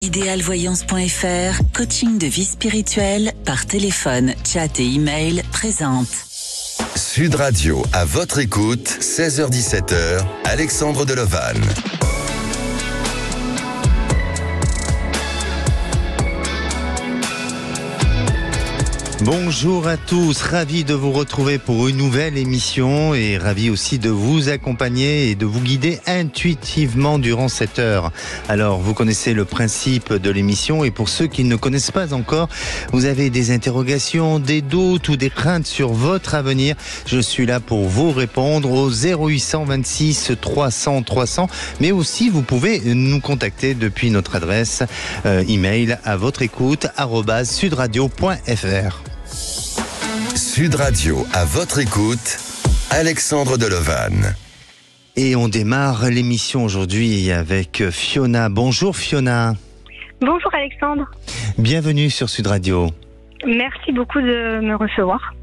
Idéalvoyance.fr, coaching de vie spirituelle par téléphone, chat et email présente. Sud Radio, à votre écoute, 16h-17h, Alexandre Delovanne. Bonjour à tous, ravi de vous retrouver pour une nouvelle émission et ravi aussi de vous accompagner et de vous guider intuitivement durant cette heure. Alors, vous connaissez le principe de l'émission et pour ceux qui ne connaissent pas encore, vous avez des interrogations, des doutes ou des craintes sur votre avenir, je suis là pour vous répondre au 0826 300 300, mais aussi vous pouvez nous contacter depuis notre adresse email à votre écoute @sudradio.fr. Sud Radio, à votre écoute, Alexandre Delovanne. Et on démarre l'émission aujourd'hui avec Fiona. Bonjour Fiona. Bonjour Alexandre. Bienvenue sur Sud Radio. Merci beaucoup de me recevoir.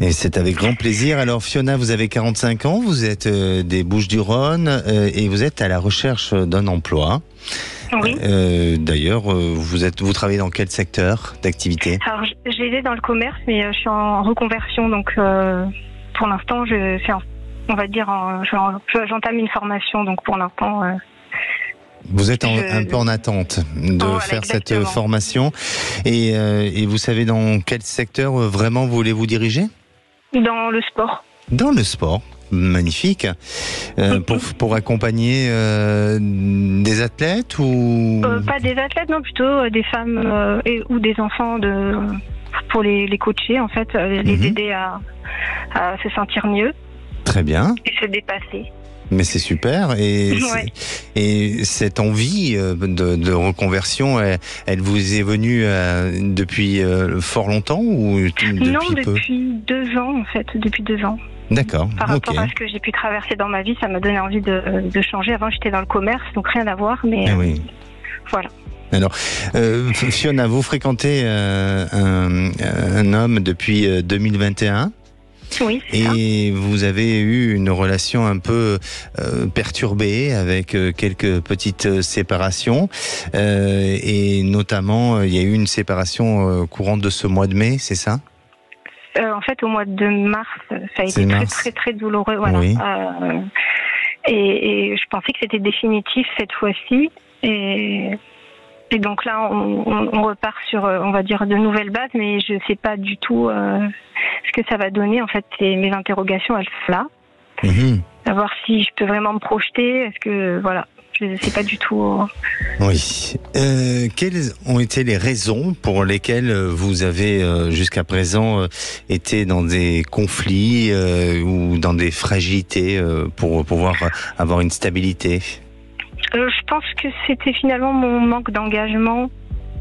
Et c'est avec grand plaisir. Alors Fiona, vous avez 45 ans, vous êtes des Bouches-du-Rhône et vous êtes à la recherche d'un emploi. Oui. D'ailleurs, vous travaillez dans quel secteur d'activité ? Alors, j'ai aidé dans le commerce, mais je suis en reconversion, donc pour l'instant, j'entame une formation, donc pour l'instant. Vous êtes un peu en attente de faire exactement. cette formation, et vous savez dans quel secteur vraiment voulez-vous diriger ? Dans le sport. Dans le sport. Magnifique. Pour accompagner des athlètes ou Pas des athlètes, non, plutôt des femmes ou des enfants pour les coacher, en fait, les aider à se sentir mieux. Très bien. Et se dépasser. Mais c'est super. Et, Ouais. et cette envie de reconversion, elle vous est venue depuis fort longtemps ou depuis Non, peu ? depuis 2 ans, en fait, depuis 2 ans. D'accord. Par rapport à ce que j'ai pu traverser dans ma vie, ça m'a donné envie de changer. Avant, j'étais dans le commerce, donc rien à voir, mais Oui. voilà. Alors, Fiona, vous fréquentez un homme depuis 2021 Oui, c'est ça. et vous avez eu une relation un peu perturbée avec quelques petites séparations et notamment il y a eu une séparation courante de ce mois de mai, c'est ça ? En fait, au mois de mars, ça a C'est été mars. très, très, très douloureux. Voilà. Oui. Et je pensais que c'était définitif cette fois-ci. Et donc là, on repart sur, on va dire, de nouvelles bases, mais je ne sais pas du tout ce que ça va donner. En fait, mes interrogations, elles sont là. Mhm. Savoir si je peux vraiment me projeter. Est-ce que, voilà, je ne sais pas du tout. Oui. Quelles ont été les raisons pour lesquelles vous avez jusqu'à présent été dans des conflits ou dans des fragilités pour pouvoir avoir une stabilité ? Je pense que c'était finalement mon manque d'engagement.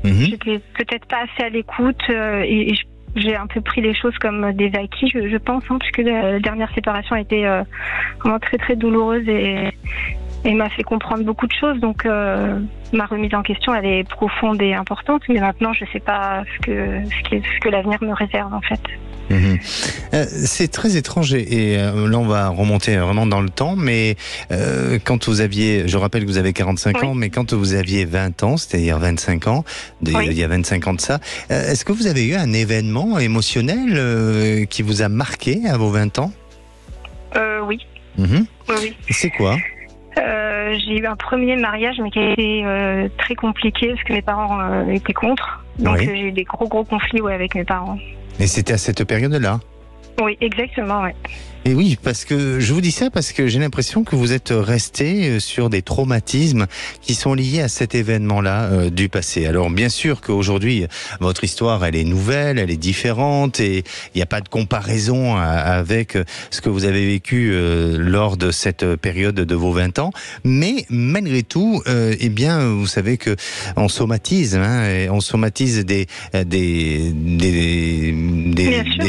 Mhm. J'étais peut-être pas assez à l'écoute et j'ai un peu pris les choses comme des acquis, je pense, puisque la dernière séparation a été vraiment très très douloureuse et m'a fait comprendre beaucoup de choses. Donc ma remise en question, elle est profonde et importante, mais maintenant je sais pas ce que l'avenir me réserve en fait. Mhm. C'est très étrange et là on va remonter vraiment dans le temps, mais quand vous aviez, je rappelle que vous avez 45 ans, mais quand vous aviez 20 ans, c'est-à-dire 25 ans, il y a 25 ans de ça, est-ce que vous avez eu un événement émotionnel qui vous a marqué à vos 20 ans ? Oui. Mhm. Oui. C'est quoi ? J'ai eu un premier mariage, mais qui a été très compliqué parce que mes parents étaient contre. Donc Oui. j'ai eu des gros conflits avec mes parents. Et c'était à cette période-là ? Oui, exactement, ouais. Et oui, parce que je vous dis ça parce que j'ai l'impression que vous êtes resté sur des traumatismes qui sont liés à cet événement-là du passé. Alors bien sûr qu'aujourd'hui, votre histoire, elle est nouvelle, elle est différente et il n'y a pas de comparaison avec ce que vous avez vécu lors de cette période de vos 20 ans. Mais malgré tout, eh bien, vous savez que on somatise, et on somatise des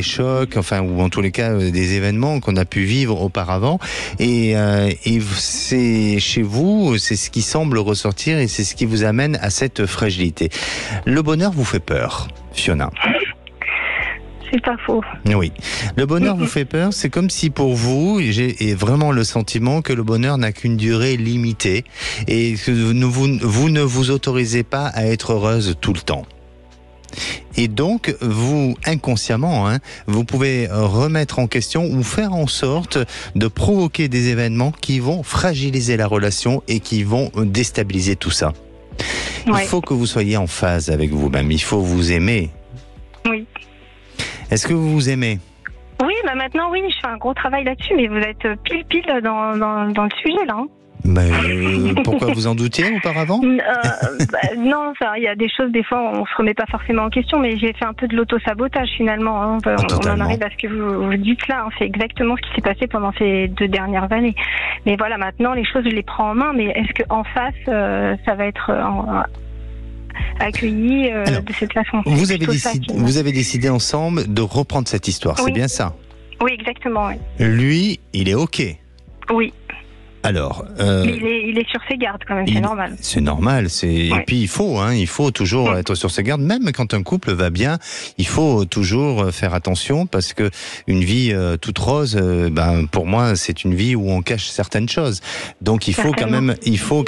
chocs, enfin, ou en tous les cas des événements qu'on a pu vivre auparavant et c'est chez vous, c'est ce qui semble ressortir et c'est ce qui vous amène à cette fragilité. Le bonheur vous fait peur, Fiona ? c'est pas faux. Oui. Le bonheur vous fait peur, c'est comme si pour vous, j'ai vraiment le sentiment que le bonheur n'a qu'une durée limitée et que vous ne vous autorisez pas à être heureuse tout le temps. Et donc, vous, inconsciemment, vous pouvez remettre en question ou faire en sorte de provoquer des événements qui vont fragiliser la relation et qui vont déstabiliser tout ça. Ouais. Il faut que vous soyez en phase avec vous-même, il faut vous aimer. Oui. Est-ce que vous vous aimez ? Oui, maintenant, oui, je fais un gros travail là-dessus, mais vous êtes pile dans le sujet, là. Pourquoi vous en doutiez auparavant ? Non, il y a des choses, des fois, on se remet pas forcément en question, mais j'ai fait un peu de l'auto-sabotage finalement. On en arrive à ce que vous dites là, c'est exactement ce qui s'est passé pendant ces 2 dernières années. Mais voilà, maintenant, les choses, je les prends en main, mais est-ce qu'en face, ça va être accueilli de cette façon ? Vous avez décidé ensemble de reprendre cette histoire, oui. C'est bien ça ? Oui, exactement. Oui. Lui, il est OK ? Oui. Alors, il est sur ses gardes quand même, c'est normal. C'est normal, et puis il faut toujours être sur ses gardes, même quand un couple va bien, il faut toujours faire attention parce que une vie toute rose, pour moi, c'est une vie où on cache certaines choses. Donc il faut quand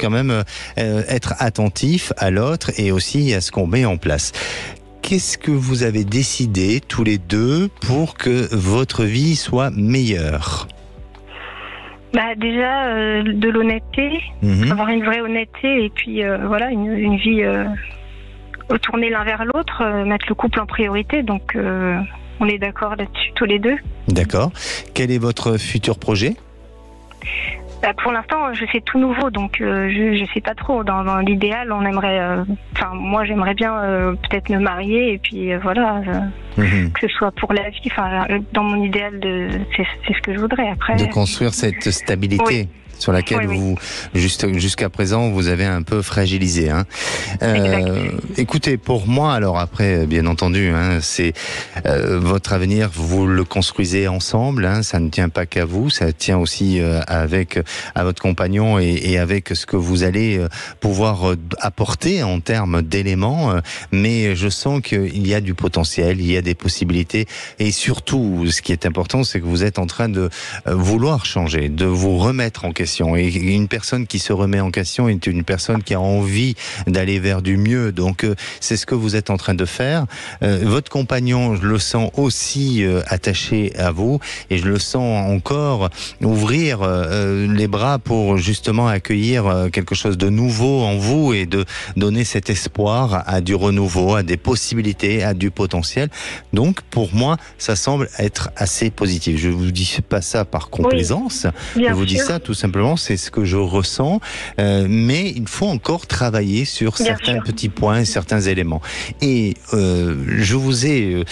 même être attentif à l'autre et aussi à ce qu'on met en place. Qu'est-ce que vous avez décidé tous les deux pour que votre vie soit meilleure ? Déjà, de l'honnêteté, avoir une vraie honnêteté et puis une vie tournée l'un vers l'autre, mettre le couple en priorité. Donc, on est d'accord là-dessus tous les deux. D'accord. Quel est votre futur projet ? Pour l'instant, je fais tout nouveau, donc je sais pas trop. Dans l'idéal, on aimerait, moi, j'aimerais bien peut-être me marier et puis que ce soit pour la vie. Dans mon idéal, c'est ce que je voudrais après. De construire cette stabilité. Sur laquelle jusqu'à présent, vous avez un peu fragilisé. Écoutez, pour moi, alors après, bien entendu, c'est votre avenir, vous le construisez ensemble, ça ne tient pas qu'à vous, ça tient aussi à votre compagnon et avec ce que vous allez pouvoir apporter en termes d'éléments, mais je sens qu'il y a du potentiel, il y a des possibilités, et surtout, ce qui est important, c'est que vous êtes en train de vouloir changer, de vous remettre en question. Et une personne qui se remet en question est une personne qui a envie d'aller vers du mieux. Donc, c'est ce que vous êtes en train de faire. Votre compagnon, je le sens aussi attaché à vous et je le sens encore ouvrir les bras pour justement accueillir quelque chose de nouveau en vous et de donner cet espoir à du renouveau, à des possibilités, à du potentiel. Donc, pour moi, ça semble être assez positif. Je ne vous dis pas ça par complaisance. Je vous dis ça tout simplement. C'est ce que je ressens, mais il faut encore travailler sur certains petits points, certains éléments. Et je vous ai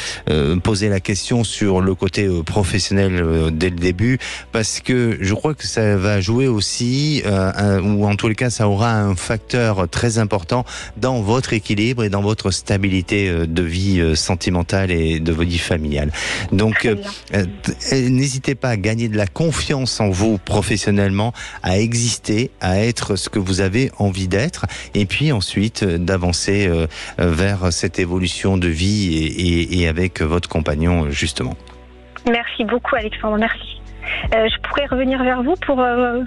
posé la question sur le côté professionnel dès le début, parce que je crois que ça va jouer aussi, ou en tous les cas, ça aura un facteur très important dans votre équilibre et dans votre stabilité de vie sentimentale et de vie familiale. Donc, n'hésitez pas à gagner de la confiance en vous professionnellement, à exister, à être ce que vous avez envie d'être, et puis ensuite d'avancer vers cette évolution de vie et avec votre compagnon justement. Merci beaucoup Alexandre, merci. Je pourrais revenir vers vous pour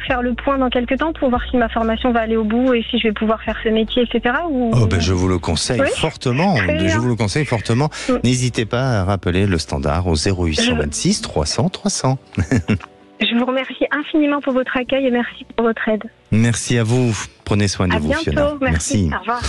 faire le point dans quelques temps pour voir si ma formation va aller au bout et si je vais pouvoir faire ce métier, etc. Je vous le conseille fortement. Je vous le conseille fortement. N'hésitez pas à rappeler le standard au 0826 300 300. Je vous remercie infiniment pour votre accueil et merci pour votre aide. Merci à vous. Prenez soin de vous, bientôt. Fiona. Merci. Au revoir.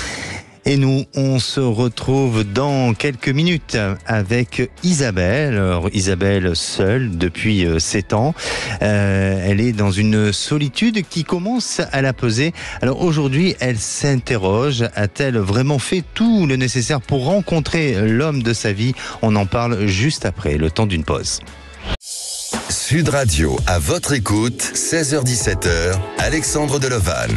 Et nous, on se retrouve dans quelques minutes avec Isabelle. Alors, Isabelle seule depuis 7 ans. Elle est dans une solitude qui commence à la peser. Alors aujourd'hui, elle s'interroge. A-t-elle vraiment fait tout le nécessaire pour rencontrer l'homme de sa vie ? On en parle juste après, le temps d'une pause. Sud Radio, à votre écoute, 16h-17h, Alexandre Delevanne.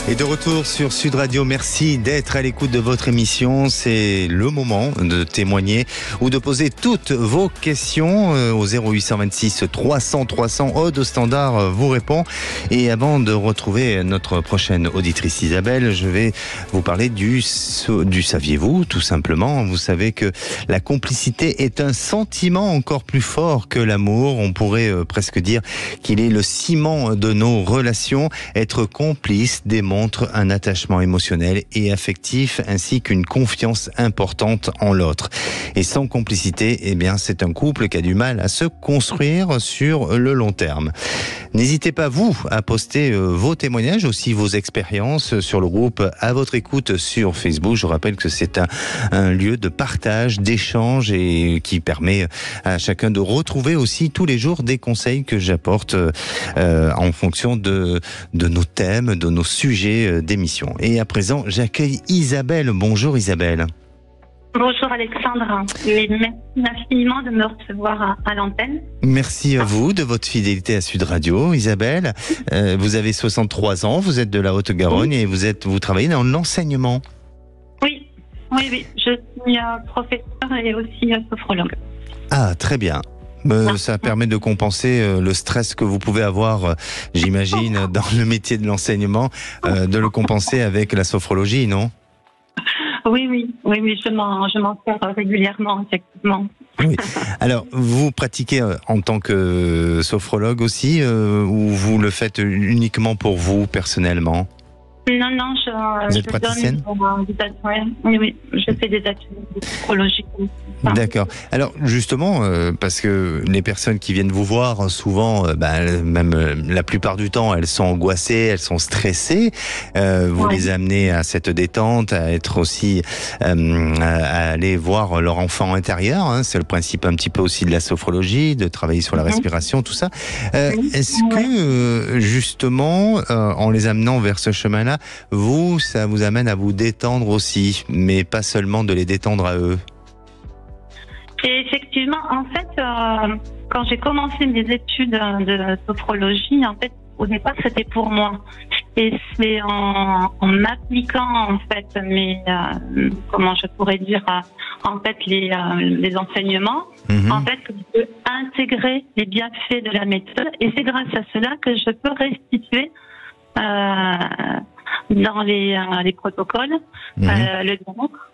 Et de retour sur Sud Radio, merci d'être à l'écoute de votre émission. C'est le moment de témoigner ou de poser toutes vos questions au 0826 300 300. Aude au standard vous répond. Et avant de retrouver notre prochaine auditrice Isabelle, je vais vous parler du saviez-vous, tout simplement. Vous savez que la complicité est un sentiment encore plus fort que l'amour. On pourrait presque dire qu'il est le ciment de nos relations. Être complice démontre un attachement émotionnel et affectif ainsi qu'une confiance importante en l'autre. Et sans complicité, eh bien, c'est un couple qui a du mal à se construire sur le long terme. N'hésitez pas, vous, à poster vos témoignages, aussi vos expériences sur le groupe À votre écoute sur Facebook. Je rappelle que c'est un lieu de partage, d'échange et qui permet à chacun de retrouver aussi tous les jours des conseils que j'apporte en fonction de nos thèmes, de nos sujets d'émission. Et à présent, j'accueille Isabelle. Bonjour Isabelle. Bonjour Alexandre, et merci infiniment de me recevoir à l'antenne. Merci à vous de votre fidélité à Sud Radio, Isabelle. Vous avez 63 ans, vous êtes de la Haute-Garonne et vous travaillez dans l'enseignement. Oui, je suis professeur et aussi sophrologue. Ah, très bien. Ça permet de compenser le stress que vous pouvez avoir, j'imagine, dans le métier de l'enseignement, de le compenser avec la sophrologie, non ? Oui, je m'en sers régulièrement, effectivement. Oui. Alors, vous pratiquez en tant que sophrologue aussi, ou vous le faites uniquement pour vous, personnellement ? Non, vous êtes praticienne ? Oui, je fais des ateliers de sophrologie. D'accord. Alors justement, parce que les personnes qui viennent vous voir, souvent, même la plupart du temps, elles sont angoissées, elles sont stressées. Vous les amenez à cette détente, à être aussi, à aller voir leur enfant intérieur. Hein. C'est le principe un petit peu aussi de la sophrologie, de travailler sur la respiration, tout ça. Est-ce que justement, en les amenant vers ce chemin-là, ça vous amène à vous détendre aussi, mais pas seulement de les détendre à eux? Et effectivement, en fait, quand j'ai commencé mes études de sophrologie, en fait, au départ, c'était pour moi. Et c'est en m'appliquant, en fait, comment je pourrais dire, en fait, les enseignements, en fait, que je peux intégrer les bienfaits de la méthode. Et c'est grâce à cela que je peux restituer dans les protocoles le bien-être.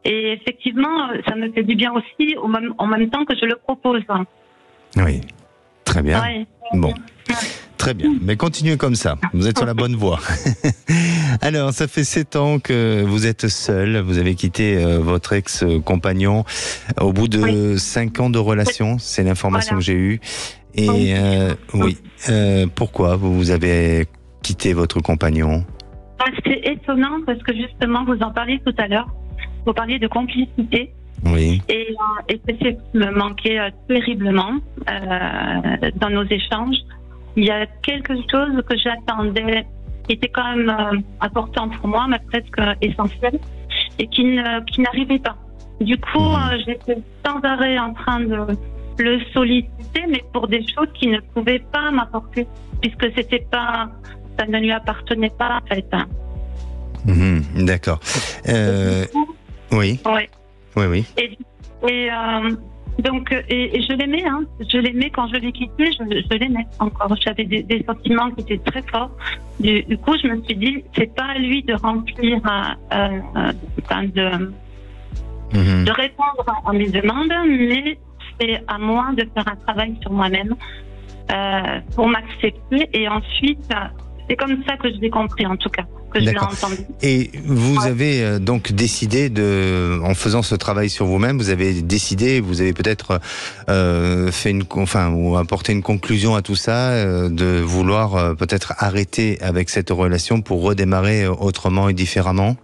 Et effectivement, ça me fait du bien aussi en même temps que je le propose. Oui, très bien. Ouais. Bon, très bien. Mais continuez comme ça, vous êtes sur la bonne voie. Alors, ça fait 7 ans que vous êtes seule, vous avez quitté votre ex-compagnon au bout de 5 ans de relation, c'est l'information que j'ai eue. Et pourquoi vous avez quitté votre compagnon? C'est étonnant parce que justement, vous en parliez tout à l'heure. Vous parliez de complicité. Oui. Et c'est ce qui me manquait terriblement dans nos échanges. Il y a quelque chose que j'attendais, qui était quand même important pour moi, mais presque essentiel, et qui n'arrivivait pas. Du coup, j'étais sans arrêt en train de le solliciter, mais pour des choses qui ne pouvaient pas m'apporter, puisque ça ne lui appartenait pas, en fait. D'accord. Oui. Oui. Et donc, je l'aimais, hein. Je l'aimais quand je l'ai quitté, je l'aimais encore. J'avais des sentiments qui étaient très forts. Du coup, je me suis dit, c'est pas à lui de remplir, de répondre à mes demandes, mais c'est à moi de faire un travail sur moi-même pour m'accepter. Et ensuite, c'est comme ça que je l'ai compris, en tout cas. Que je l'ai entendu. Et vous avez donc décidé en faisant ce travail sur vous-même, vous avez peut-être ou apporté une conclusion à tout ça, de vouloir peut-être arrêter avec cette relation pour redémarrer autrement et différemment.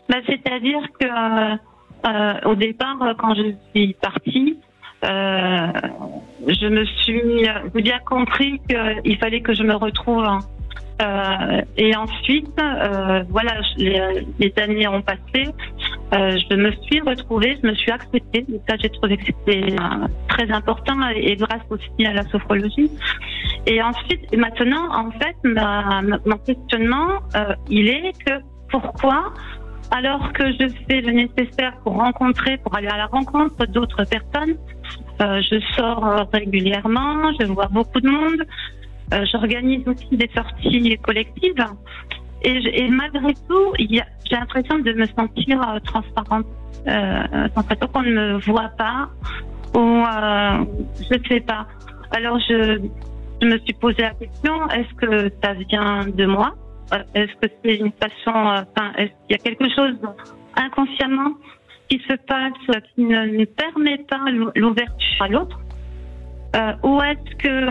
C'est-à-dire que au départ, quand je suis partie, j'ai bien compris qu'il fallait que je me retrouve. Et ensuite, les années ont passé. Je me suis retrouvée, je me suis acceptée. Et ça, j'ai trouvé que c'était très important et grâce aussi à la sophrologie. Et ensuite, maintenant, en fait, mon questionnement, il est que pourquoi, alors que je fais le nécessaire pour aller à la rencontre d'autres personnes, je sors régulièrement, je vois beaucoup de monde, j'organise aussi des sorties collectives, et malgré tout, j'ai l'impression de me sentir transparente. L'impression qu'on ne me voit pas, ou je ne sais pas. Alors je me suis posé la question, est-ce que ça vient de moi? Est-ce que c'est une façon, est-ce qu'il y a quelque chose inconsciemment qui se passe, qui ne permet pas l'ouverture à l'autre? Ou est-ce que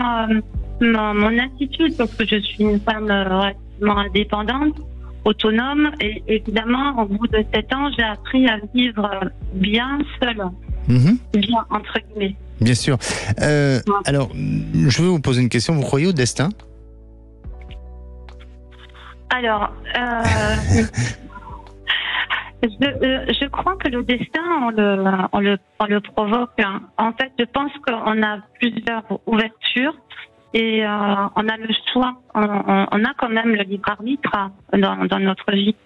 mon attitude, parce que je suis une femme relativement indépendante, autonome, et évidemment, au bout de 7 ans, j'ai appris à vivre bien seule, bien entre guillemets. Bien sûr. Alors, je vais vous poser une question. Vous croyez au destin? Alors, je crois que le destin, on le provoque. En fait, je pense qu'on a plusieurs ouvertures et on a le choix. On a quand même le libre arbitre dans notre vie.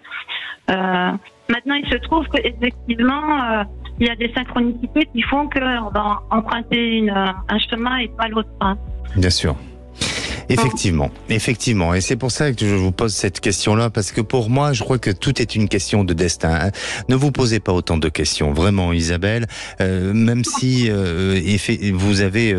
Maintenant, il se trouve qu'effectivement, il y a des synchronicités qui font qu'on va emprunter un chemin et pas l'autre. Bien sûr. Effectivement. Et c'est pour ça que je vous pose cette question-là, parce que pour moi, je crois que tout est une question de destin. Ne vous posez pas autant de questions, vraiment, Isabelle. Même si vous avez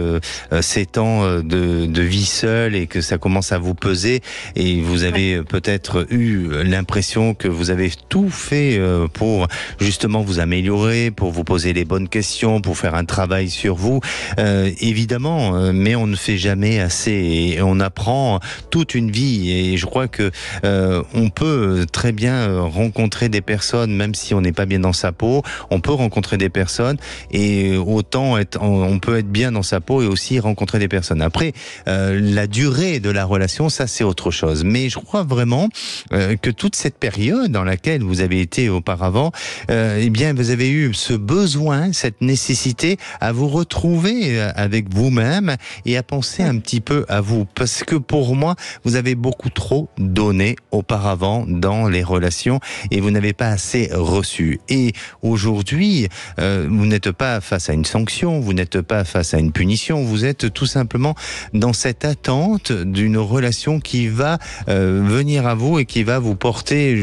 7 ans de vie seule et que ça commence à vous peser, et vous avez peut-être eu l'impression que vous avez tout fait pour justement vous améliorer, pour vous poser les bonnes questions, pour faire un travail sur vous. Évidemment, mais on ne fait jamais assez, et on apprend toute une vie, et je crois que on peut très bien rencontrer des personnes, même si on n'est pas bien dans sa peau. On peut rencontrer des personnes, et autant on peut être bien dans sa peau et aussi rencontrer des personnes. Après, la durée de la relation, ça c'est autre chose. Mais je crois vraiment que toute cette période dans laquelle vous avez été auparavant, eh bien vous avez eu ce besoin, cette nécessité à vous retrouver avec vous-même et à penser un petit peu à vous. Parce que pour moi, vous avez beaucoup trop donné auparavant dans les relations et vous n'avez pas assez reçu. Et aujourd'hui, vous n'êtes pas face à une sanction, vous n'êtes pas face à une punition, vous êtes tout simplement dans cette attente d'une relation qui va venir à vous et qui va vous porter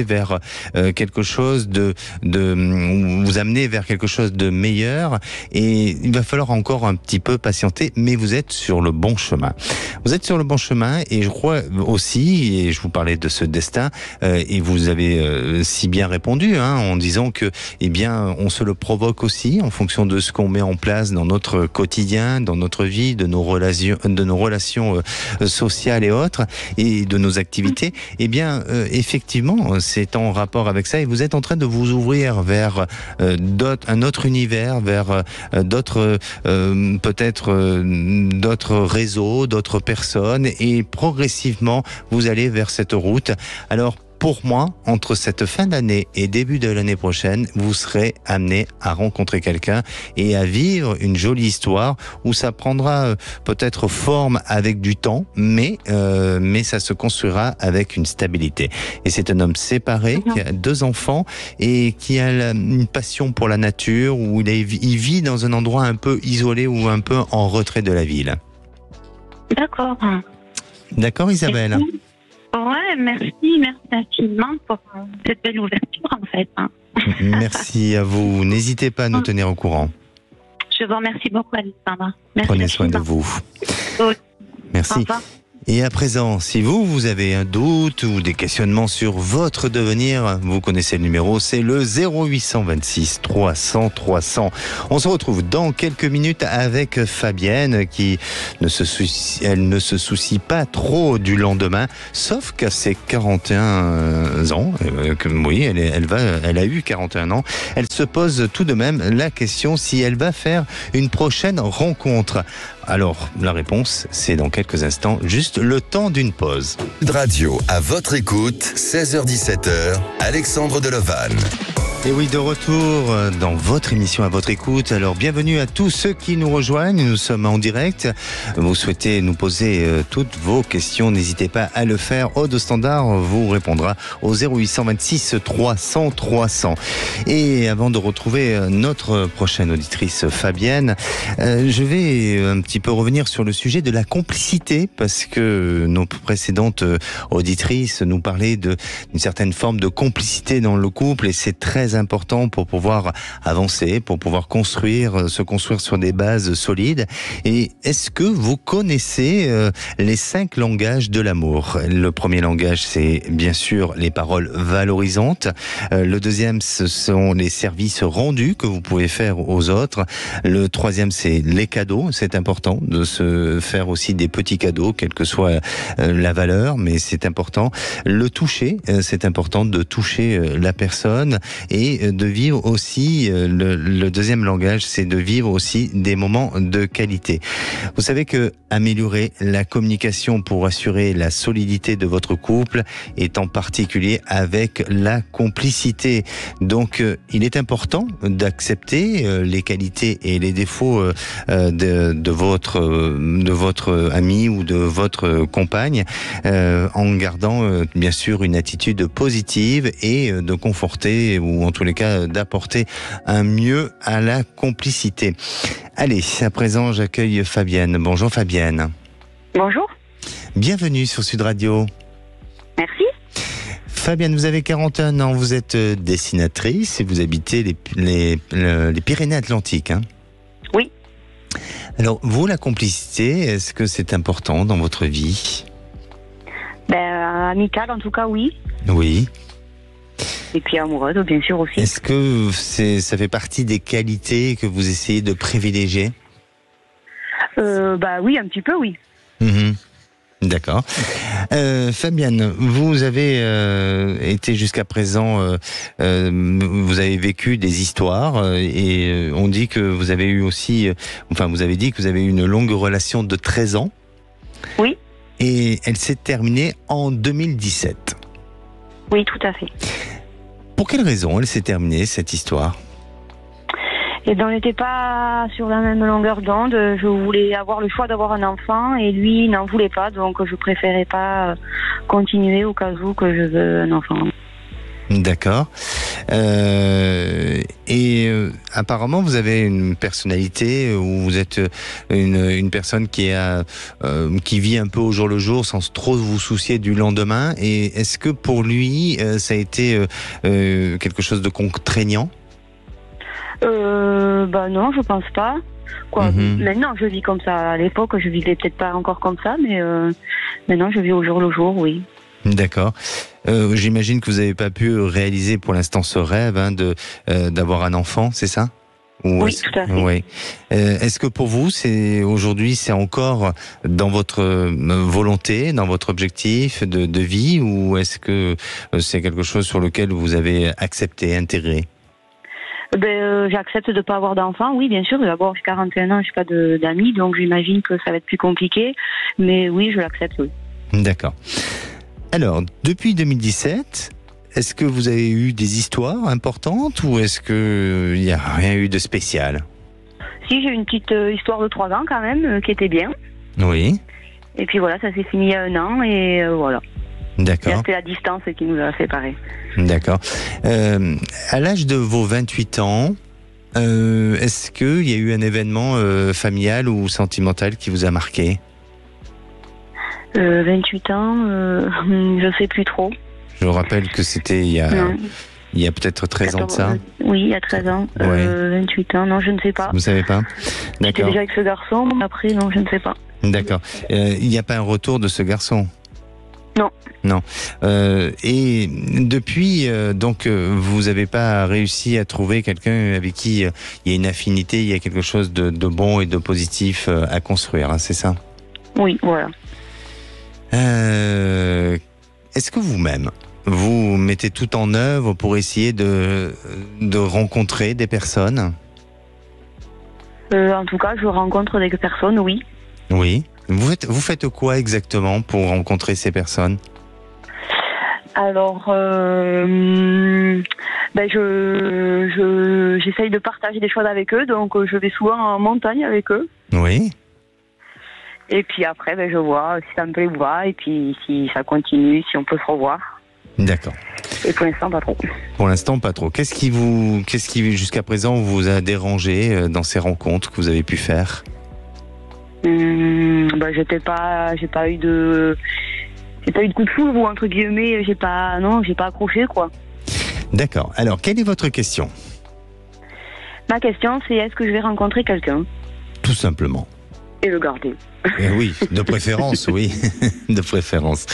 vers quelque chose vous amener vers quelque chose de meilleur. Et il va falloir encore un petit peu patienter, mais vous êtes sur le bon chemin. Vous êtes sur le bon chemin, et je crois aussi, et je vous parlais de ce destin, et vous avez si bien répondu, en disant que, eh bien, on se le provoque aussi en fonction de ce qu'on met en place dans notre quotidien, dans notre vie, de nos relations sociales et autres, et de nos activités. Eh bien, effectivement, c'est en rapport avec ça, et vous êtes en train de vous ouvrir vers un autre univers, vers d'autres réseaux, d'autres personnes, et progressivement vous allez vers cette route. Alors pour moi, entre cette fin d'année et début de l'année prochaine, vous serez amené à rencontrer quelqu'un et à vivre une jolie histoire où ça prendra peut-être forme avec du temps, mais ça se construira avec une stabilité. Et c'est un homme séparé qui a 2 enfants et qui a une passion pour la nature, où il vit dans un endroit un peu isolé ou un peu en retrait de la ville. D'accord. D'accord, Isabelle? Ouais, merci infiniment pour cette belle ouverture, en fait. Merci à vous. N'hésitez pas à nous tenir au courant. Je vous remercie beaucoup, Alexandra. Merci. Prenez soin de vous. Merci. Au revoir. Et à présent, si vous avez un doute ou des questionnements sur votre devenir, vous connaissez le numéro, c'est le 0826 300 300. On se retrouve dans quelques minutes avec Fabienne, qui ne se soucie pas trop du lendemain, sauf qu'à ses 41 ans, oui, elle a eu 41 ans, elle se pose tout de même la question si elle va faire une prochaine rencontre. Alors, la réponse, c'est dans quelques instants, juste le temps d'une pause. Sud Radio, à votre écoute, 16h-17h, Alexandre Delevanne. Et oui, de retour dans votre émission à votre écoute. Alors, bienvenue à tous ceux qui nous rejoignent. Nous sommes en direct. Vous souhaitez nous poser toutes vos questions. N'hésitez pas à le faire. Aude Standard vous répondra au 0826 300 300. Et avant de retrouver notre prochaine auditrice, Fabienne, je vais un petit peu revenir sur le sujet de la complicité, parce que nos précédentes auditrices nous parlaient d'une certaine forme de complicité dans le couple, et c'est très important pour pouvoir avancer, pour pouvoir se construire sur des bases solides. Et est-ce que vous connaissez les 5 langages de l'amour? Le premier langage, c'est bien sûr les paroles valorisantes. Le deuxième, ce sont les services rendus que vous pouvez faire aux autres. Le troisième, c'est les cadeaux. C'est important de se faire aussi des petits cadeaux, quelle que soit la valeur, mais c'est important. Le toucher, c'est important de toucher la personne, et de vivre aussi, le deuxième langage, c'est de vivre aussi des moments de qualité. Vous savez que améliorer la communication pour assurer la solidité de votre couple est en particulier avec la complicité. Donc, il est important d'accepter les qualités et les défauts de votre ami ou de votre compagne, en gardant bien sûr une attitude positive et de conforter, ou en tous les cas d'apporter un mieux à la complicité. Allez, à présent j'accueille Fabienne. Bonjour Fabienne. Bonjour. Bienvenue sur Sud Radio. Merci. Fabienne, vous avez 41 ans, vous êtes dessinatrice et vous habitez les Pyrénées-Atlantiques, hein? Oui. Alors, vous, la complicité, est-ce que c'est important dans votre vie? Amicale, en tout cas, oui. Oui. Et puis amoureuse, bien sûr, aussi. Est-ce que ça fait partie des qualités que vous essayez de privilégier? Oui, un petit peu, oui. D'accord. Fabienne, vous avez été jusqu'à présent, vous avez vécu des histoires, et on dit que vous avez eu aussi, vous avez dit que vous avez eu une longue relation de 13 ans. Oui. Et elle s'est terminée en 2017. Oui, tout à fait. Pour quelle raison elle s'est terminée, cette histoire? On n'était pas sur la même longueur d'onde. Je voulais avoir le choix d'avoir un enfant et lui n'en voulait pas, donc je préférais pas continuer au cas où que je veux un enfant. D'accord. Apparemment, vous avez une personnalité où vous êtes une personne qui vit un peu au jour le jour sans trop vous soucier du lendemain. Et est-ce que pour lui, ça a été quelque chose de contraignant? Non, je pense pas. Maintenant, je vis comme ça. À l'époque, je vivais peut-être pas encore comme ça, mais maintenant, je vis au jour le jour, oui. D'accord. J'imagine que vous n'avez pas pu réaliser pour l'instant ce rêve d'avoir un enfant, c'est ça? Oui, tout à fait. Oui. Est-ce que pour vous, aujourd'hui, c'est encore dans votre volonté, dans votre objectif de vie, ou est-ce que c'est quelque chose sur lequel vous avez accepté, intégré? J'accepte de ne pas avoir d'enfant, oui, bien sûr. D'abord, j'ai 41 ans, je n'ai pas d'amis, donc j'imagine que ça va être plus compliqué. Mais oui, je l'accepte, oui. D'accord. Alors, depuis 2017, est-ce que vous avez eu des histoires importantes, ou est-ce qu'il n'y a rien eu de spécial? Si, j'ai eu une petite histoire de 3 ans quand même, qui était bien. Oui. Et puis voilà, ça s'est fini il y a 1 an, et voilà. D'accord. C'était la distance qui nous a séparés. D'accord. À l'âge de vos 28 ans, est-ce qu'il y a eu un événement familial ou sentimental qui vous a marqué? 28 ans, je sais plus trop. Je vous rappelle que c'était il y a peut-être 13 ans de ça. Oui, il y a 13 ans. Ouais. 28 ans, non, je ne sais pas. Vous savez pas? J'étais déjà avec ce garçon, mais après, non, je ne sais pas. D'accord. Il n'y a pas un retour de ce garçon? Non. Non. Et depuis, donc, vous n'avez pas réussi à trouver quelqu'un avec qui il y a une affinité, il y a quelque chose de bon et de positif à construire, hein, c'est ça? Oui, voilà. Est-ce que vous-même, vous mettez tout en œuvre pour essayer de rencontrer des personnes? En tout cas, je rencontre des personnes, oui. Oui. Vous faites quoi exactement pour rencontrer ces personnes? Alors, J'essaye de partager des choses avec eux, donc je vais souvent en montagne avec eux. Oui. Et puis après, je vois si ça me plaît ou pas, et puis si ça continue, si on peut se revoir. D'accord. Et pour l'instant, pas trop. Pour l'instant, pas trop. Qu'est-ce qui jusqu'à présent vous a dérangé dans ces rencontres que vous avez pu faire? J'ai pas eu de coup de foudre ou entre guillemets, j'ai pas accroché quoi. D'accord. Alors, quelle est votre question? Ma question, c'est est-ce que je vais rencontrer quelqu'un? Tout simplement. Et le garder. Oui, de préférence, oui, de préférence.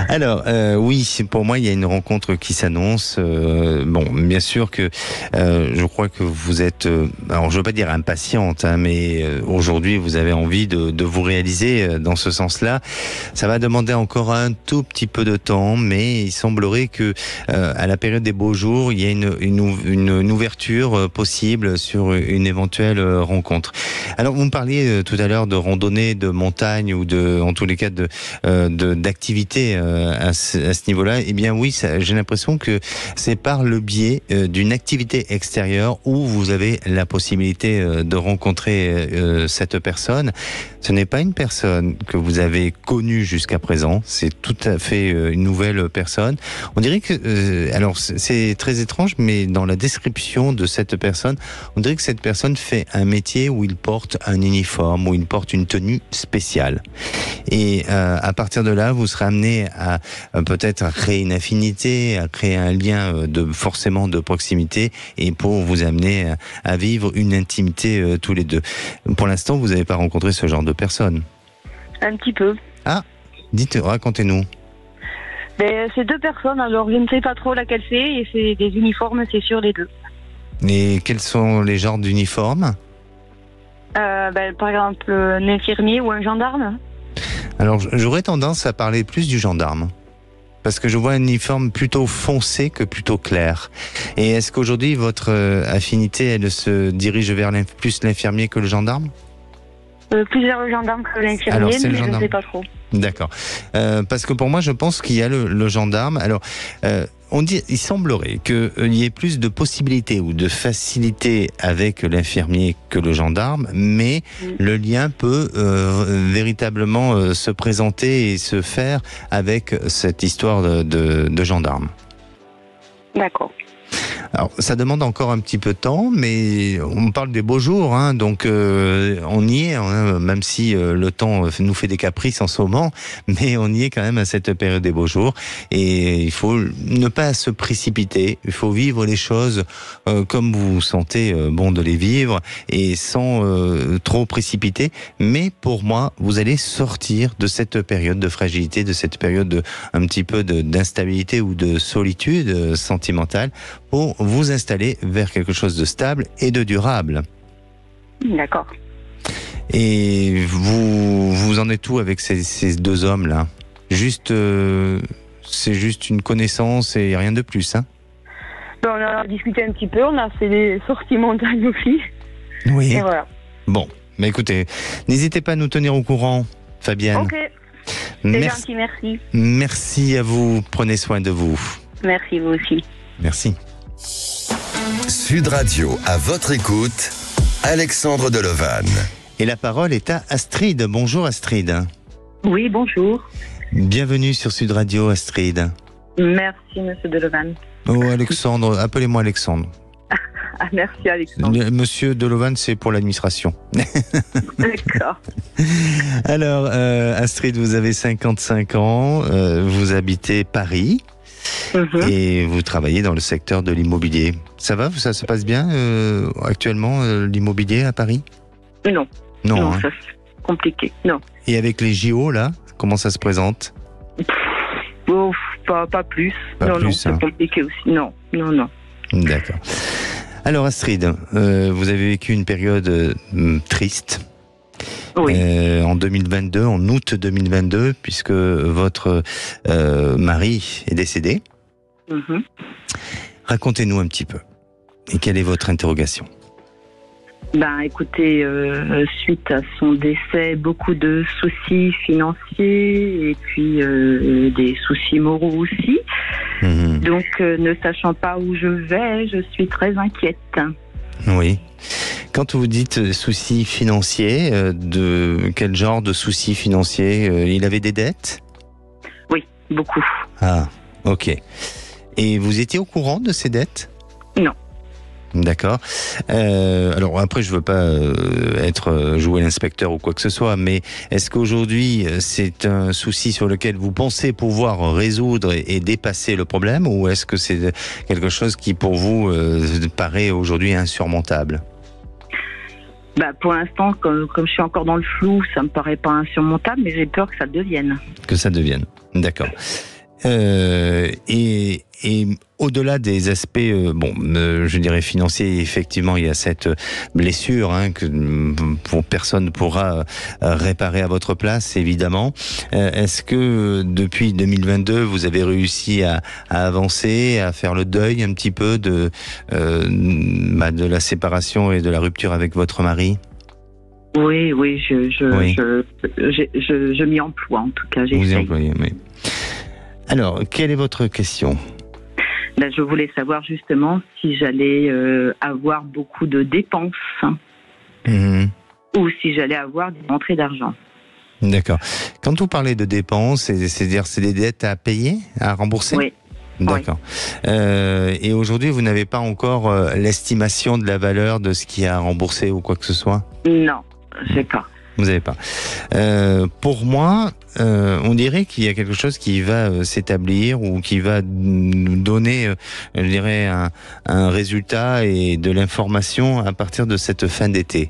Alors, oui, pour moi, il y a une rencontre qui s'annonce. Bon, bien sûr que je crois que vous êtes, alors je veux pas dire impatiente, hein, mais aujourd'hui, vous avez envie de vous réaliser dans ce sens-là. Ça va demander encore un tout petit peu de temps, mais il semblerait que à la période des beaux jours, il y a une ouverture possible sur une éventuelle rencontre. Alors, vous me parliez tout à l'heure de randonnée, de montagne ou en tous les cas d'activité à ce niveau-là. Eh bien oui, j'ai l'impression que c'est par le biais d'une activité extérieure où vous avez la possibilité de rencontrer cette personne. Ce n'est pas une personne que vous avez connue jusqu'à présent, c'est tout à fait une nouvelle personne. On dirait que, alors c'est très étrange, mais dans la description de cette personne, on dirait que cette personne fait un métier où il porte un uniforme, où il porte une tenue spéciale. Et à partir de là, vous serez amené à peut-être à créer une affinité, à créer un lien forcément de proximité, et pour vous amener à vivre une intimité tous les deux. Pour l'instant, vous n'avez pas rencontré ce genre de personne? Un petit peu. Ah, racontez-nous. C'est deux personnes, alors je ne sais pas trop laquelle c'est, et c'est des uniformes, c'est sûr, les deux. Et quels sont les genres d'uniformes? Par exemple, un infirmier ou un gendarme. Alors, j'aurais tendance à parler plus du gendarme. Parce que je vois un uniforme plutôt foncé que plutôt clair. Et est-ce qu'aujourd'hui, votre affinité, elle se dirige vers plus l'infirmier que le gendarme? Plus vers le gendarme que l'infirmier, alors, mais le je gendarme. ne sais pas trop. D'accord. Parce que pour moi, je pense qu'il y a le gendarme. Alors, il semblerait qu'il y ait plus de possibilités ou de facilité avec l'infirmier que le gendarme, mais le lien peut véritablement se présenter et se faire avec cette histoire de gendarme. D'accord. Alors, ça demande encore un petit peu de temps, mais on parle des beaux jours, hein, donc on y est, hein, même si le temps nous fait des caprices en ce moment, mais on y est quand même à cette période des beaux jours, et il faut ne pas se précipiter, il faut vivre les choses comme vous sentez bon de les vivre, et sans trop précipiter, mais pour moi, vous allez sortir de cette période de fragilité, de cette période un petit peu d'instabilité ou de solitude sentimentale, pour vous installer vers quelque chose de stable et de durable. D'accord. Et vous en êtes où avec ces deux hommes-là? C'est juste une connaissance et rien de plus, hein? On a discuté un petit peu, on a fait des sorties montagne aussi. Oui. Et voilà. Bon, mais écoutez, n'hésitez pas à nous tenir au courant, Fabienne. Ok. C'est gentil, merci. Merci à vous, prenez soin de vous. Merci, vous aussi. Merci. Sud Radio, à votre écoute, Alexandre Delovan. Et la parole est à Astrid. Bonjour Astrid. Oui, bonjour. Bienvenue sur Sud Radio, Astrid. Merci, monsieur Delovan. Oh Alexandre, appelez-moi Alexandre. Ah, merci, Alexandre. Monsieur Delovan, c'est pour l'administration. D'accord. Alors, Astrid, vous avez 55 ans, vous habitez Paris. Et vous travaillez dans le secteur de l'immobilier. Ça va? Ça se passe bien actuellement, l'immobilier à Paris? Non. Non, hein. Ça c'est compliqué. Non. Et avec les JO, là, comment ça se présente? Pas plus. Pas plus, c'est hein. compliqué aussi. Non. D'accord. Alors Astrid, vous avez vécu une période triste. Oui. En 2022, en août 2022, puisque votre mari est décédé. Racontez-nous un petit peu. Et quelle est votre interrogation? Écoutez, suite à son décès, beaucoup de soucis financiers et puis des soucis moraux aussi. Donc, ne sachant pas où je vais, je suis très inquiète. Oui. Quand vous dites soucis financiers, de quel genre de soucis financiers? Il avait des dettes? Oui, beaucoup. Ah, ok. Et vous étiez au courant de ces dettes? Non. D'accord. Alors après, je veux pas jouer l'inspecteur ou quoi que ce soit, mais est-ce qu'aujourd'hui c'est un souci sur lequel vous pensez pouvoir résoudre et dépasser le problème, ou est-ce que c'est quelque chose qui pour vous paraît aujourd'hui insurmontable? Pour l'instant, comme je suis encore dans le flou, ça me paraît pas insurmontable, mais j'ai peur que ça devienne. Que ça devienne. D'accord. Et au-delà des aspects, je dirais financiers, effectivement, il y a cette blessure que personne ne pourra réparer à votre place, évidemment. Est-ce que depuis 2022, vous avez réussi à avancer, à faire le deuil un petit peu de la séparation et de la rupture avec votre mari? Oui, je m'y emploie, en tout cas, j'essaye. Vous y employez, oui. Alors, quelle est votre question? Je voulais savoir justement si j'allais avoir beaucoup de dépenses ou si j'allais avoir des rentrées d'argent. D'accord. Quand vous parlez de dépenses, c'est-à-dire c'est des dettes à payer, à rembourser? Oui. D'accord. Oui. Et aujourd'hui, vous n'avez pas encore l'estimation de la valeur de ce qui est à rembourser ou quoi que ce soit? Non, je n'ai pas. Vous n'avez pas. Pour moi, on dirait qu'il y a quelque chose qui va s'établir ou qui va nous donner, je dirais, un résultat et de l'information à partir de cette fin d'été.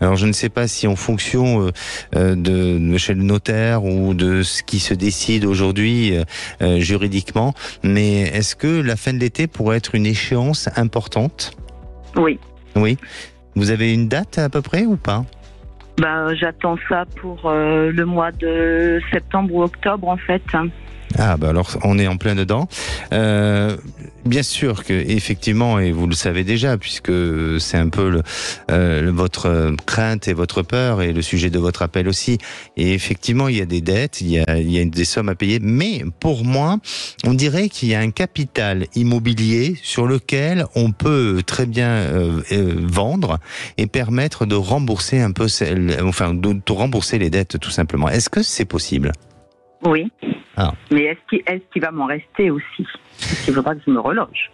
Alors je ne sais pas si en fonction de chez le notaire ou de ce qui se décide aujourd'hui juridiquement, mais est-ce que la fin de l'été pourrait être une échéance importante? Oui. Oui. Vous avez une date à peu près ou pas? J'attends ça pour le mois de septembre ou octobre, en fait. Ah, alors on est en plein dedans. Bien sûr que effectivement, et vous le savez déjà, puisque c'est un peu votre crainte et votre peur et le sujet de votre appel aussi. Et effectivement, il y a des dettes, il y a des sommes à payer. Mais pour moi, on dirait qu'il y a un capital immobilier sur lequel on peut très bien vendre et permettre de rembourser un peu, de rembourser les dettes tout simplement. Est-ce que c'est possible? Oui. Ah. Mais est-ce qu'il va m'en rester aussi? Il faudra que je me reloge.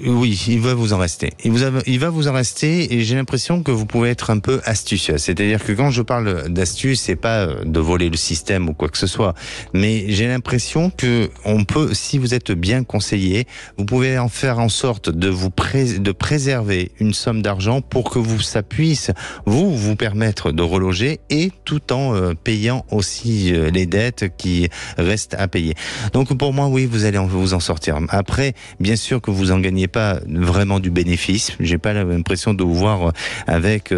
Oui, il va vous en rester. Il va vous en rester, et j'ai l'impression que vous pouvez être un peu astucieux. C'est-à-dire que quand je parle d'astuce, c'est pas de voler le système ou quoi que ce soit, mais j'ai l'impression que on peut, si vous êtes bien conseillé, vous pouvez en faire en sorte de préserver une somme d'argent pour que ça puisse vous permettre de reloger, et tout en payant aussi les dettes qui restent à payer. Donc pour moi, oui, vous allez vous en sortir. Après, bien sûr que vous en gagnez pas vraiment du bénéfice. J'ai pas l'impression de vous voir avec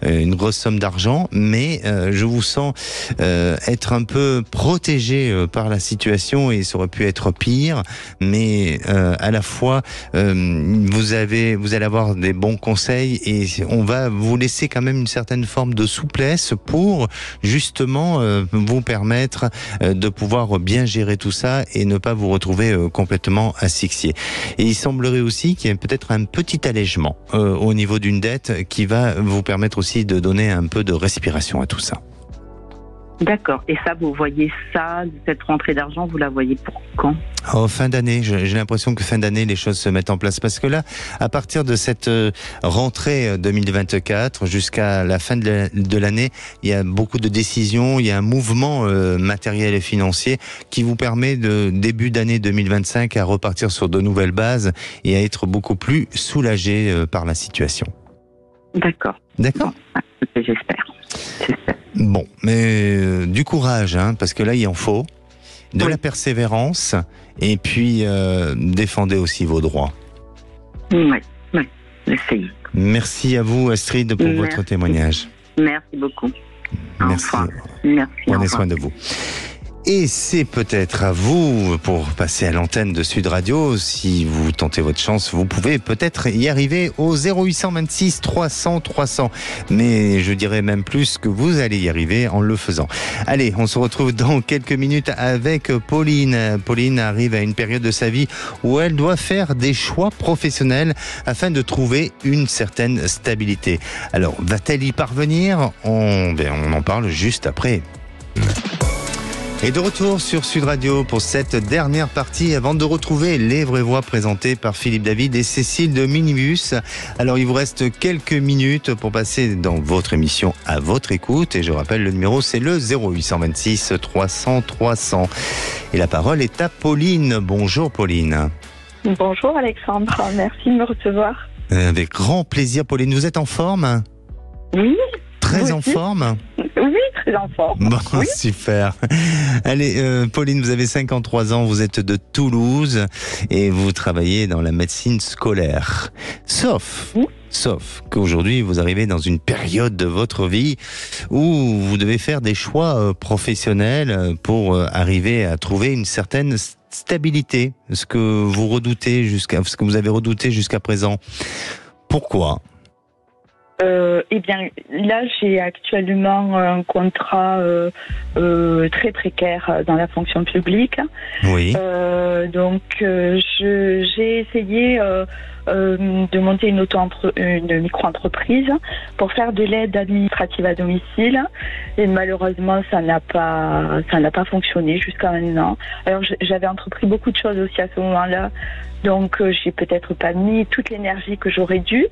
une grosse somme d'argent, mais je vous sens être un peu protégé par la situation, et ça aurait pu être pire. Mais à la fois, vous allez avoir des bons conseils, et on va vous laisser quand même une certaine forme de souplesse pour justement vous permettre de pouvoir bien gérer tout ça et ne pas vous retrouver complètement asphyxié. Et il semblerait aussi qu'il y ait peut-être un petit allègement au niveau d'une dette qui va vous permettre aussi de donner un peu de respiration à tout ça. D'accord. Et ça, vous voyez ça, cette rentrée d'argent, vous la voyez pour quand? Fin d'année. J'ai l'impression que fin d'année, les choses se mettent en place. Parce que là, à partir de cette rentrée 2024 jusqu'à la fin de l'année, il y a beaucoup de décisions, il y a un mouvement matériel et financier qui vous permet de début d'année 2025 à repartir sur de nouvelles bases et à être beaucoup plus soulagé par la situation. D'accord. D'accord. J'espère. Bon, mais du courage, parce que là, il en faut. De la persévérance, et puis défendez aussi vos droits. Oui, essayez. Merci à vous, Astrid, pour votre témoignage. Merci beaucoup. Merci. Merci. Prenez soin de vous. Et c'est peut-être à vous, pour passer à l'antenne de Sud Radio, si vous tentez votre chance, vous pouvez peut-être y arriver au 0826 300 300. Mais je dirais même plus que vous allez y arriver en le faisant. Allez, on se retrouve dans quelques minutes avec Pauline. Pauline arrive à une période de sa vie où elle doit faire des choix professionnels afin de trouver une certaine stabilité. Alors, va-t-elle y parvenir ? On en parle juste après. Et de retour sur Sud Radio pour cette dernière partie avant de retrouver les vraies voix présentées par Philippe David et Cécile de Minibus. Alors il vous reste quelques minutes pour passer dans votre émission à votre écoute et je rappelle le numéro c'est le 0826 300 300. Et la parole est à Pauline. Bonjour Pauline. Bonjour Alexandre, merci de me recevoir. Avec grand plaisir Pauline, vous êtes en forme ? Oui. Très en forme ? Oui, très en forme. Bon, oui. Super. Allez, Pauline, vous avez 53 ans, vous êtes de Toulouse et vous travaillez dans la médecine scolaire. Sauf qu'aujourd'hui, vous arrivez dans une période de votre vie où vous devez faire des choix professionnels pour arriver à trouver une certaine stabilité, ce que vous avez redouté jusqu'à présent. Pourquoi ? Eh bien, là, j'ai actuellement un contrat très précaire dans la fonction publique. Oui. Donc, j'ai essayé de monter une micro-entreprise pour faire de l'aide administrative à domicile. Et malheureusement, ça n'a pas fonctionné jusqu'à maintenant. Alors, j'avais entrepris beaucoup de choses aussi à ce moment-là. Donc, j'ai peut-être pas mis toute l'énergie que j'aurais dû.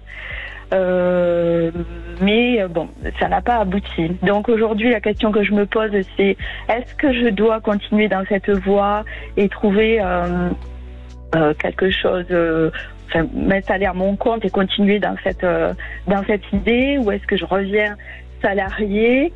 Mais bon, ça n'a pas abouti. Donc aujourd'hui, la question que je me pose, c'est est-ce que je dois continuer dans cette voie et trouver quelque chose, m'installer à mon compte et continuer dans cette idée, ou est-ce que je reviens salarié?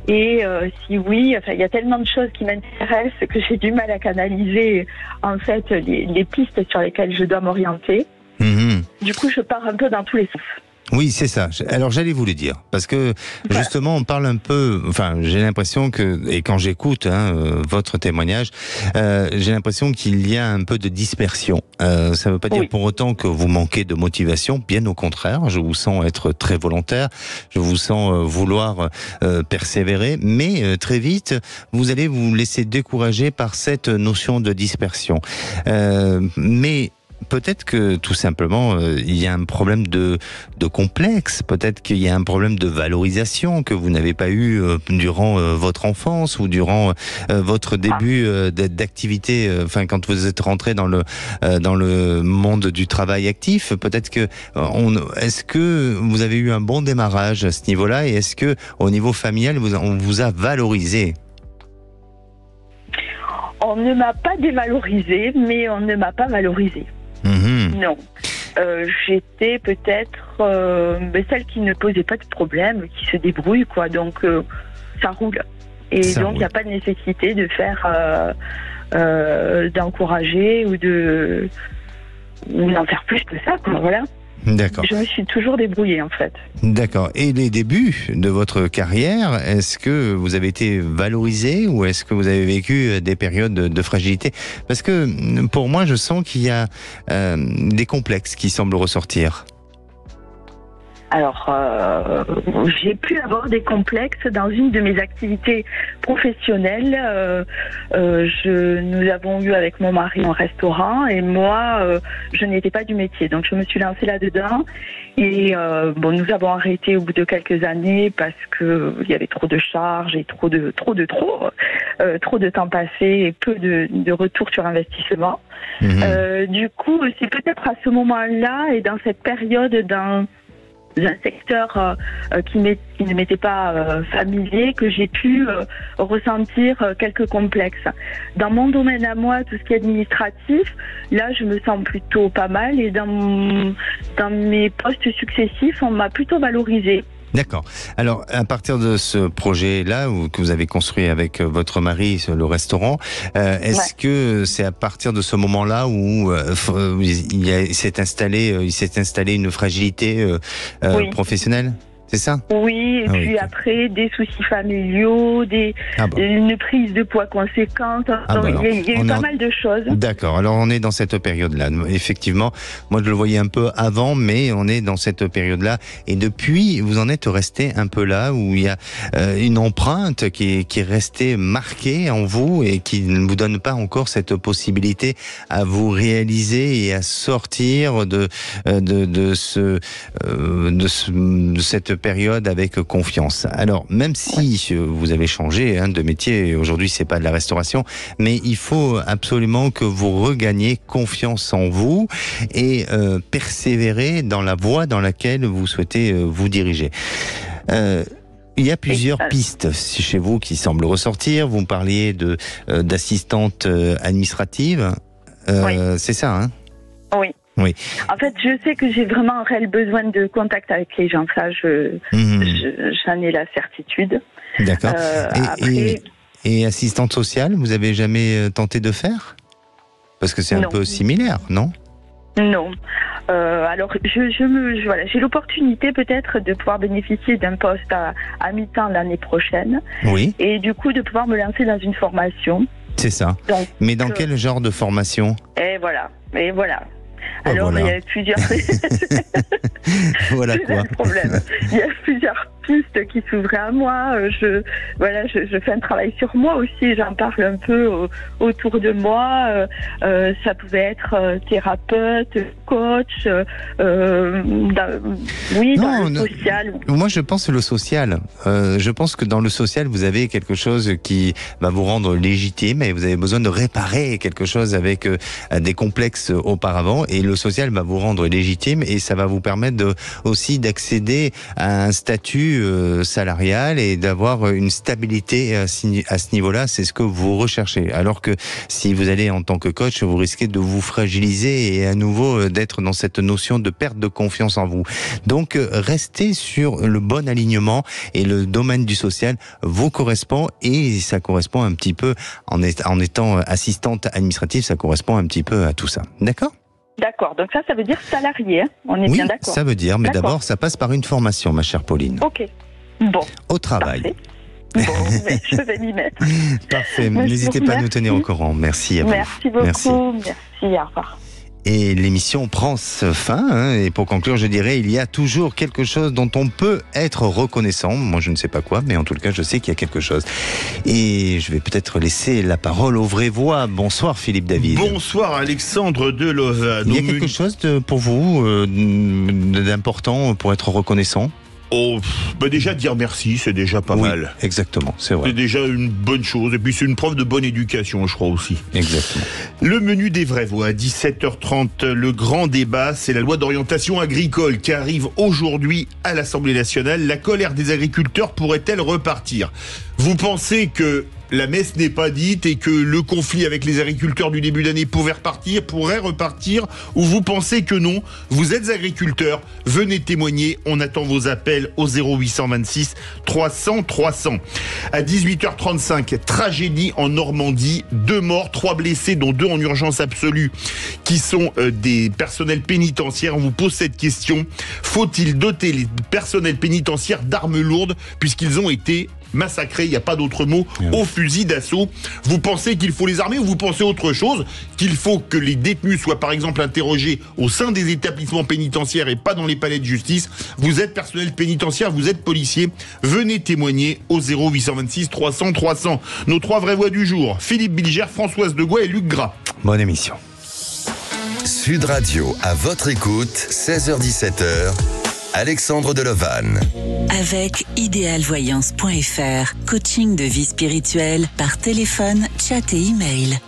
Et si oui, il y a tellement de choses qui m'intéressent que j'ai du mal à canaliser en fait les pistes sur lesquelles je dois m'orienter. Mmh. Du coup, je pars un peu dans tous les sens. Oui, c'est ça. Alors, j'allais vous le dire. Parce que, justement, on parle un peu, j'ai l'impression que, et quand j'écoute votre témoignage, j'ai l'impression qu'il y a un peu de dispersion. Ça ne veut pas dire pour autant que vous manquez de motivation. Bien au contraire, je vous sens être très volontaire. Je vous sens vouloir persévérer. Mais très vite, vous allez vous laisser décourager par cette notion de dispersion. Mais peut-être que tout simplement il y a un problème de complexe, peut-être qu'il y a un problème de valorisation que vous n'avez pas eu durant votre enfance ou durant votre début d'activité, quand vous êtes rentré dans le monde du travail actif. Peut-être que est-ce que vous avez eu un bon démarrage à ce niveau-là et est-ce que au niveau familial on vous a valorisé? On ne m'a pas dévalorisé, mais on ne m'a pas valorisé. Mmh. Non. J'étais peut-être celle qui ne posait pas de problème, qui se débrouille, quoi. Donc, ça roule. Et ça donc, il n'y a pas de nécessité de faire, d'encourager ou d'en faire plus que ça, quoi. Voilà. D'accord. Je me suis toujours débrouillée, en fait. D'accord. Et les débuts de votre carrière, est-ce que vous avez été valorisé ou est-ce que vous avez vécu des périodes de fragilité? Parce que pour moi, je sens qu'il y a des complexes qui semblent ressortir. Alors, j'ai pu avoir des complexes dans une de mes activités professionnelles. Nous avons eu avec mon mari un restaurant et moi, je n'étais pas du métier. Donc, je me suis lancée là-dedans et nous avons arrêté au bout de quelques années parce que il y avait trop de charges et trop de temps passé et peu de retour sur investissement. Mmh. Du coup, c'est peut-être à ce moment-là et dans cette période d'un secteur qui ne m'était pas familier, que j'ai pu ressentir quelques complexes. Dans mon domaine à moi, tout ce qui est administratif, là je me sens plutôt pas mal et dans mes postes successifs, on m'a plutôt valorisée. D'accord. Alors, à partir de ce projet-là que vous avez construit avec votre mari, le restaurant, est-ce que c'est à partir de ce moment-là où il s'est installé une fragilité professionnelle ? c'est ça? Oui, et puis après, des soucis familiaux, une prise de poids conséquente. Il y a eu pas mal de choses. D'accord, alors on est dans cette période-là. Effectivement, moi je le voyais un peu avant, mais on est dans cette période-là. Et depuis, vous en êtes resté un peu là, où il y a une empreinte qui est restée marquée en vous et qui ne vous donne pas encore cette possibilité à vous réaliser et à sortir de cette période avec confiance. Alors, même si vous avez changé de métier, aujourd'hui c'est pas de la restauration, mais il faut absolument que vous regagniez confiance en vous et persévérer dans la voie dans laquelle vous souhaitez vous diriger. Il y a plusieurs pistes chez vous qui semblent ressortir. Vous me parliez d'assistante administrative. C'est ça, hein? Oui. Oui. En fait, je sais que j'ai vraiment un réel besoin de contact avec les gens. Ça, j'en ai la certitude. D'accord. Après... Et assistante sociale, vous avez jamais tenté de faire? Parce que c'est un peu similaire, non? Non. Alors, j'ai l'opportunité peut-être de pouvoir bénéficier d'un poste à mi-temps l'année prochaine. Oui. Et du coup, de pouvoir me lancer dans une formation. C'est ça. Donc, mais dans quel genre de formation? Et voilà. Alors, il y a plusieurs... Voilà quoi. Problème. Il y a plusieurs pistes qui s'ouvraient à moi. Je fais un travail sur moi aussi. J'en parle un peu autour de moi. Ça pouvait être thérapeute, coach, dans le social. Moi, je pense le social. Je pense que dans le social, vous avez quelque chose qui va vous rendre légitime et vous avez besoin de réparer quelque chose avec des complexes auparavant. Et le social va vous rendre légitime et ça va vous permettre aussi d'accéder à un statut salarial et d'avoir une stabilité à ce niveau-là. C'est ce que vous recherchez. Alors que si vous allez en tant que coach, vous risquez de vous fragiliser et à nouveau d'être dans cette notion de perte de confiance en vous. Donc, restez sur le bon alignement et le domaine du social vous correspond et ça correspond un petit peu, en étant assistante administrative, ça correspond un petit peu à tout ça. D'accord ? D'accord, donc ça veut dire salarié, hein. On est bien d'accord. Ça veut dire, mais d'abord, ça passe par une formation, ma chère Pauline. Ok, bon. Au travail. Parfait. Bon, mais je vais m'y mettre. Parfait, n'hésitez pas à nous tenir au courant. Merci à vous. Merci beaucoup, merci, au revoir. Et l'émission prend fin, et pour conclure, je dirais, il y a toujours quelque chose dont on peut être reconnaissant. Moi, je ne sais pas quoi, mais en tout cas, je sais qu'il y a quelque chose. Et je vais peut-être laisser la parole aux vraies voix. Bonsoir, Philippe David. Bonsoir, Alexandre Delovan. Il y a quelque chose pour vous d'important pour être reconnaissant ? Déjà dire merci, c'est déjà pas mal. Exactement, c'est vrai. C'est déjà une bonne chose, et puis c'est une preuve de bonne éducation, je crois aussi. Exactement. Le menu des vraies voix, à 17h30, le grand débat, c'est la loi d'orientation agricole qui arrive aujourd'hui à l'Assemblée nationale. La colère des agriculteurs pourrait-elle repartir ? Vous pensez que la messe n'est pas dite et que le conflit avec les agriculteurs du début d'année pourrait repartir, ou vous pensez que non? Vous êtes agriculteur, venez témoigner, on attend vos appels au 0826 300 300. À 18h35, tragédie en Normandie, 2 morts, 3 blessés, dont 2 en urgence absolue, qui sont des personnels pénitentiaires. On vous pose cette question, faut-il doter les personnels pénitentiaires d'armes lourdes puisqu'ils ont été massacrés, il n'y a pas d'autre mot, au fusil d'assaut? Vous pensez qu'il faut les armer ou vous pensez autre chose? Qu'il faut que les détenus soient par exemple interrogés au sein des établissements pénitentiaires et pas dans les palais de justice? Vous êtes personnel pénitentiaire, vous êtes policier, venez témoigner au 0826 300 300. Nos 3 vraies voix du jour, Philippe Bilger, Françoise Degois et Luc Gras. Bonne émission. Sud Radio, à votre écoute, 16h-17h, Alexandre Delovan. Avec idéalvoyance.fr, coaching de vie spirituelle par téléphone, chat et email.